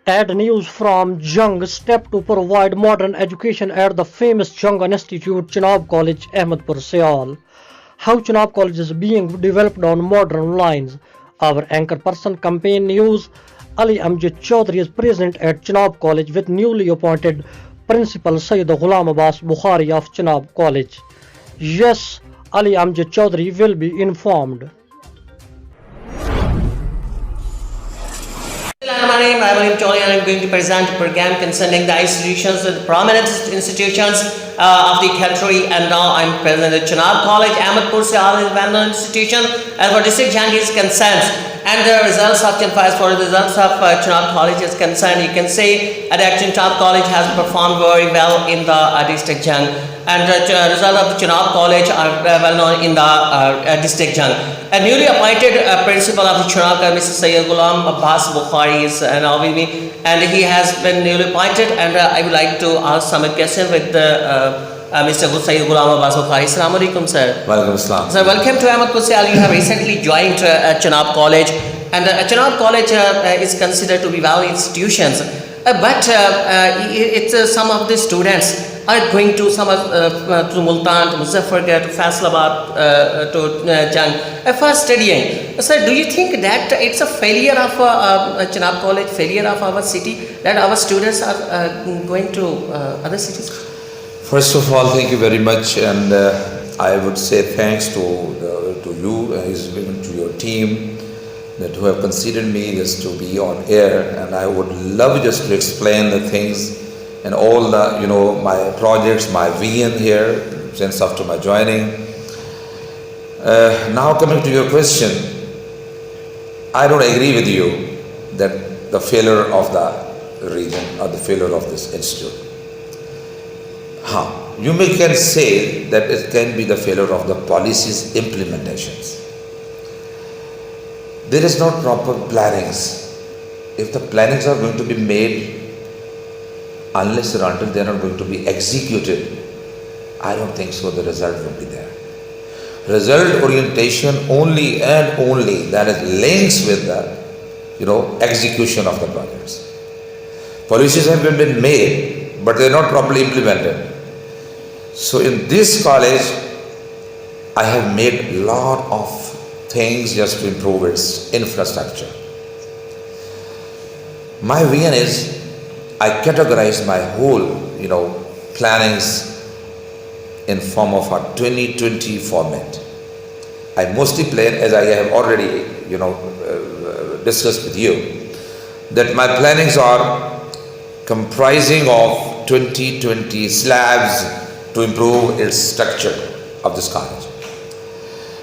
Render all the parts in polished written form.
Add news from Jung step to provide modern education at the famous Jung Institute, Chenab College, Ahmedpur, Sial. How Chenab College is being developed on modern lines. Our anchor person campaign news. Ali Amjad Chaudhary is present at Chenab College with newly appointed Principal Sayyid Ghulam Abbas Bukhari of Chenab College. Yes, Ali Amjad Chaudhary will be informed. I'm Tony and I'm going to present a program concerning the institutions, the prominent institutions of the country. And now I'm present at Chenab College, Ahmedpur, Sial is a well-known institution. As for district Jung is concerned, and the results of as for the results of Chenab College is concerned, you can say that Chenab College has performed very well in the district Jung. And the result of the Chenab College are well known in the district Jung. A newly appointed principal of the Chenab College, Mr. Sayyid Ghulam Abbas Bukhari is now with me, and he has been newly appointed. And I would like to ask some questions with Mr. Sayyid Ghulam Abbas Bukhari. Assalamu alaikum, sir. Walaikum assalam. Sir, welcome to Ahmedpur. You have recently joined Chenab College, and Chenab College is considered to be well institutions. But it's some of the students are going to some to Multan, to Muzaffargarh, to Faisalabad, to Jung for studying. Sir, do you think that it's a failure of Chenab College, failure of our city, that our students are going to other cities? First of all, thank you very much, and I would say thanks to you, to your team, that who have considered me just to be on air, and I would love just to explain the things and all the my projects, my vision here since after my joining. Now coming to your question, I don't agree with you that the failure of the region or the failure of this institute. You can say that it can be the failure of the policies implementations. There is not proper plannings. If the plannings are going to be made, unless or until they are not going to be executed, I don't think so the result will be there. Result orientation only and only that is links with the execution of the projects. Policies have been made, but they are not properly implemented. So in this college, I have made a lot of things just to improve its infrastructure. My vision is, I categorize my whole, plannings in form of a 2020 format. I mostly plan, as I have already, discussed with you, that my plannings are comprising of 2020 slabs to improve its structure of this college.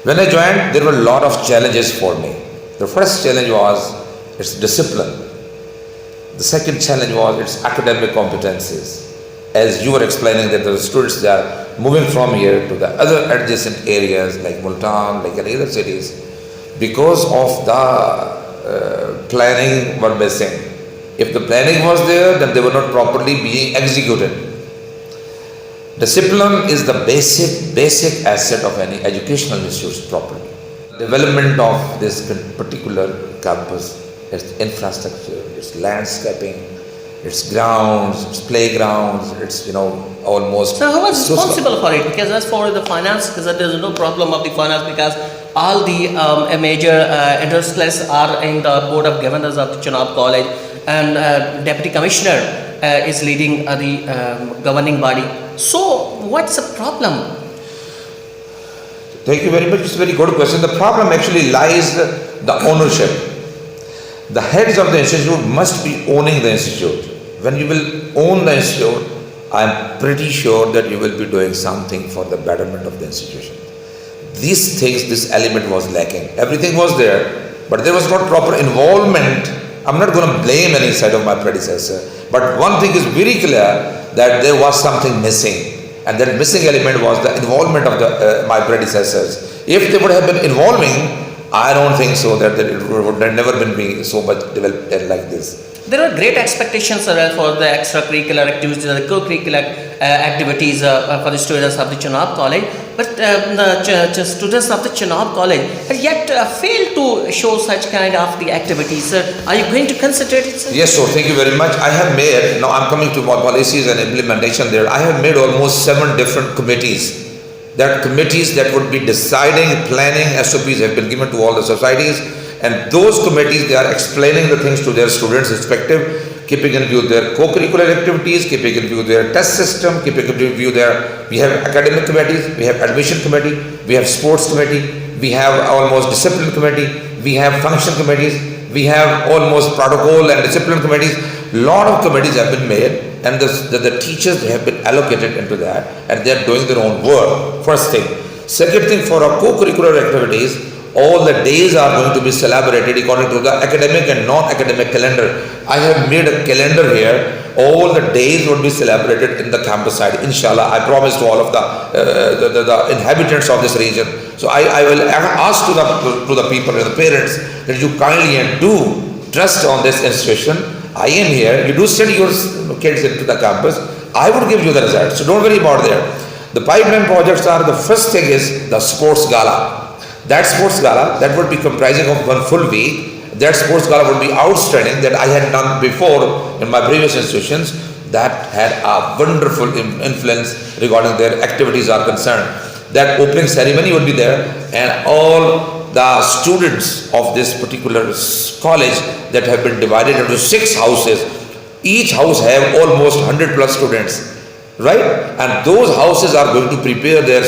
When I joined, there were a lot of challenges for me. The first challenge was its discipline. The second challenge was its academic competencies. As you were explaining that the students, they are moving from here to the other adjacent areas like Multan, like any other cities, because of the planning were missing. If the planning was there, then they were not properly being executed. Discipline is the basic asset of any educational institution properly. Development of this particular campus, its infrastructure, its landscaping, its grounds, its playgrounds, its almost. So who was responsible for it? Because as for the finance, because there is no problem of the finance, because all the major interests are in the board of governors of the Chenab College, and deputy commissioner is leading the governing body. So what's the problem? Thank you very much. It's a very good question. The problem actually lies the ownership. The heads of the institute must be owning the institute. When you will own the institute, I am pretty sure that you will be doing something for the betterment of the institution. These things, this element was lacking. Everything was there, but there was not proper involvement. I'm not going to blame any side of my predecessor, but one thing is very clear, that there was something missing, and that missing element was the involvement of my predecessors. If they would have been involving, I don't think so that it would have never been so much developed like this. There are great expectations for the extracurricular activities, the co-curricular activities for the students of the Chenab College. But the students of the Chenab College have yet failed to show such kind of the activities. Are you going to concentrate it, sir? Yes, sir. Thank you very much. I have made, now I'm coming to policies and implementation there. I have made almost 7 different committees. That committees that would be deciding, planning, SOPs have been given to all the societies, and those committees, they are explaining the things to their students respective, keeping in view their co-curricular activities, keeping in view their test system, keeping in view we have academic committees, we have admission committee, we have sports committee, we have almost discipline committee, we have function committees, we have almost protocol and discipline committees. Lot of committees have been made, and the teachers have been allocated into that, and they are doing their own work. First thing. Second thing, for our co-curricular activities, all the days are going to be celebrated according to the academic and non-academic calendar. I have made a calendar here. All the days would be celebrated in the campus side. Inshallah, I promise to all of the inhabitants of this region. So I will ask to the people and the parents that you kindly and do trust on this institution. I am here. You do send your kids into the campus. I will give you the results. So don't worry about that. The pipeline projects are, the first thing is the sports gala. That sports gala, that would be comprising of 1 full week. That sports gala would be outstanding, that I had done before in my previous institutions, that had a wonderful influence regarding their activities are concerned. That opening ceremony would be there, and all the students of this particular college that have been divided into 6 houses, each house have almost 100 plus students, right? And those houses are going to prepare their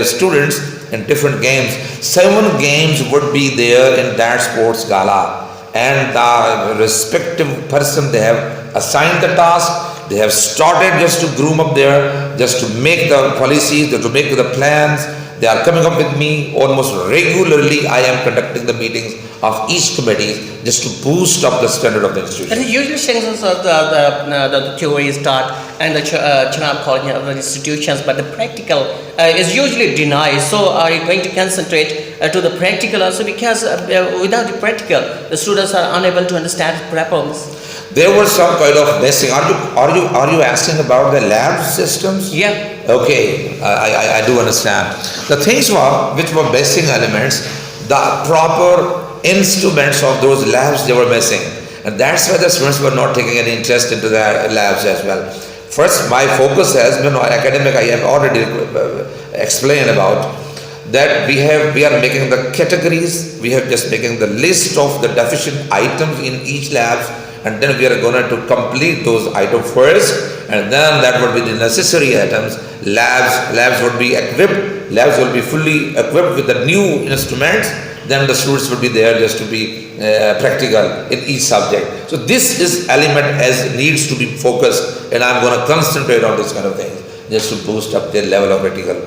students in different games. 7 games would be there in that sports gala, and the respective person, they have assigned the task, they have started just to groom up there, just to make the policies, to make the plans. They are coming up with me almost regularly. I am conducting the meetings of each committee just to boost up the standard of the institution. And usually sections of the theory is taught and the Chenab College and other institutions, but the practical is usually denied. So are you going to concentrate to the practical also, because without the practical, the students are unable to understand problems? There was some kind of messing. Are you asking about the lab systems? Yeah. Okay, I do understand. The things which were missing elements, the proper instruments of those labs, they were missing, and that's why the students were not taking any interest into the labs as well. First, my focus has been on academic. I have already explained about that. We are making the categories. We have just making the list of the deficient items in each lab, and then we are going to complete those items first, and then that would be the necessary items. Labs would be equipped. Labs will be fully equipped with the new instruments. Then the students would be there just to be practical in each subject. So this is element as needs to be focused, and I'm going to concentrate on this kind of things just to boost up their level of practical,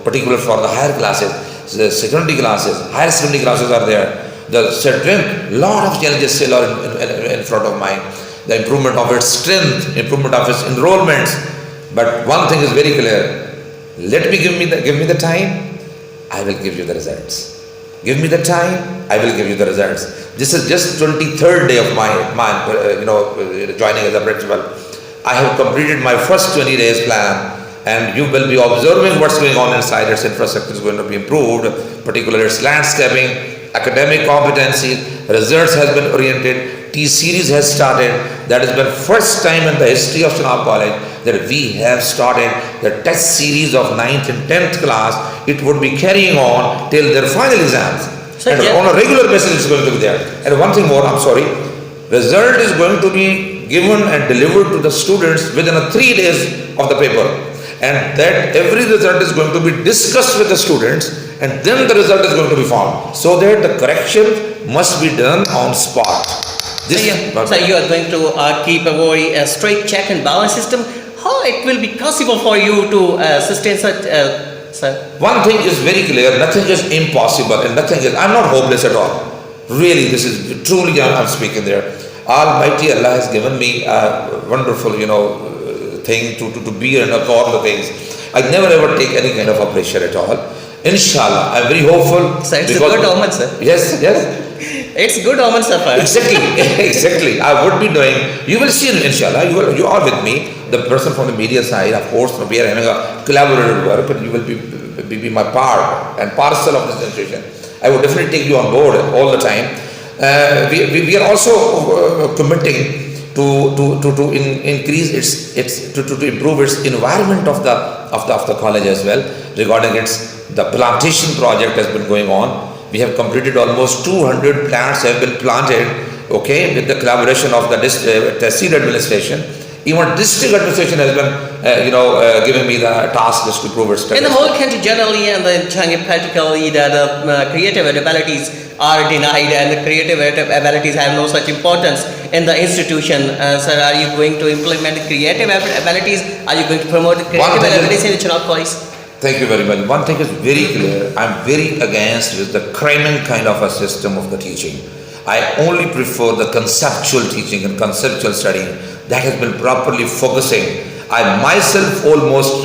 particular for the higher classes, the secondary classes, higher secondary classes are there. The strength, lot of challenges still are in front of mind. The improvement of its strength, improvement of its enrollments. But one thing is very clear. Give me the time, I will give you the results. Give me the time, I will give you the results. This is just 23rd day of my joining as a principal. I have completed my first 20 days plan, and you will be observing what's going on inside. Its infrastructure is going to be improved, particularly its landscaping, academic competency, results has been oriented, T-series has started. That has been first time in the history of Chenab College that we have started the test series of 9th and 10th class. It would be carrying on till their final exams. So and on a regular basis it's going to be there. And one thing more, I'm sorry, result is going to be given and delivered to the students within 3 days of the paper. And that every result is going to be discussed with the students, and then the result is going to be found, so that the correction must be done on spot. So you are going to keep a very straight check and balance system. How it will be possible for you to sustain such? One thing is very clear: nothing is impossible, and nothing is. I'm not hopeless at all. Really, this is truly I'm speaking there. Almighty Allah has given me a wonderful, thing to be and all the things. I never ever take any kind of a pressure at all. Inshallah, I'm very hopeful. So it's a good omen, sir. Yes. It's good omen, Safar. Exactly, exactly. I would be doing. You will see, inshallah. You are with me. The person from the media side, of course, we are having a collaborative work, and you will be my part and parcel of this institution. I would definitely take you on board all the time. We are also committing to increase its to improve its environment of the college as well. Regarding the plantation project has been going on. We have completed almost 200 plants have been planted, okay, with the collaboration of the Tehsil administration. Even district administration has been, giving me the task just to prove its In the whole country generally and in Changi particularly, the creative abilities are denied and the creative abilities have no such importance in the institution. Sir, are you going to implement the creative abilities? Are you going to promote the creative abilities in Chenab College? Thank you very much. One thing is very clear. I'm very against with the cramming kind of a system of the teaching. I only prefer the conceptual teaching and conceptual studying that has been properly focusing. I myself almost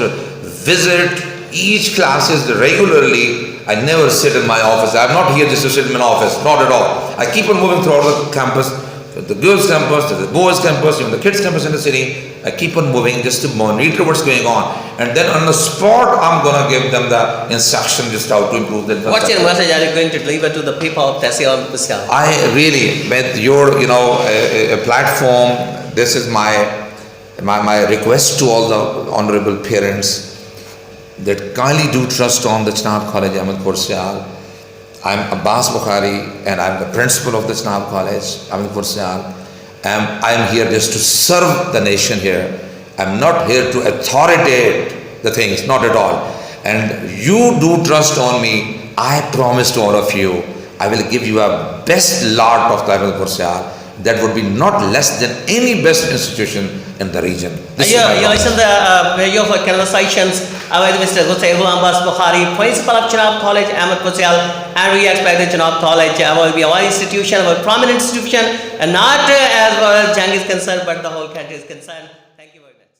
visit each classes regularly. I never sit in my office. I'm not here just to sit in my office, not at all. I keep on moving throughout the campus, the girls' campus, the boys' campus, even the kids' campus in the city. I keep on moving just to monitor what's going on, and then on the spot, I'm gonna give them the instruction just how to improve the. What's your message are you going to deliver to the people of Tehsil and Bukhari? I really, with your a platform, this is my request to all the honorable parents that kindly do trust on the Chenab College, Ahmedpur Sial. I'm Abbas Bukhari and I'm the principal of the Chenab College, Ahmedpur Sial. I'm here just to serve the nation here. I'm not here to authoritate the things, not at all. And you do trust on me. I promise to all of you, I will give you a best lot of Ahmedpur Sial. That would be not less than any best institution in the region. You listened to your conversations with Mr. Abbas Bukhari, principal of Chenab College, Ahmedpur Sial, and we expect that Chenab College will be our institution, our prominent institution, and not as far as Jang is concerned, but the whole country is concerned. Thank you very much.